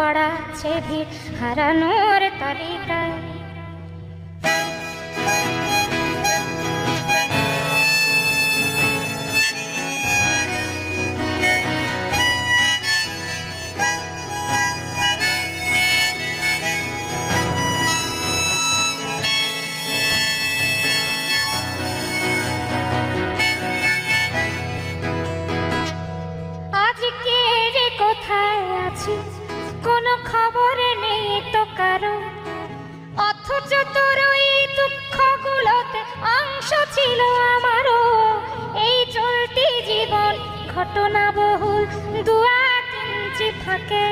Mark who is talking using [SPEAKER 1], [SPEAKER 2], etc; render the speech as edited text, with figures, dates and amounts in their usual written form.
[SPEAKER 1] বাড়াচ্ছে ভিড় হারানোর তালিকায়। আজকে যে কোথায় আছি কোনো খবর নেই তো কারো, অথচ তোর ওই দুঃখগুলোতে অংশ ছিল আমারও। এই চলতি জীবন ঘটনা বহুল, 2-1 ইঞ্চি ফাঁকে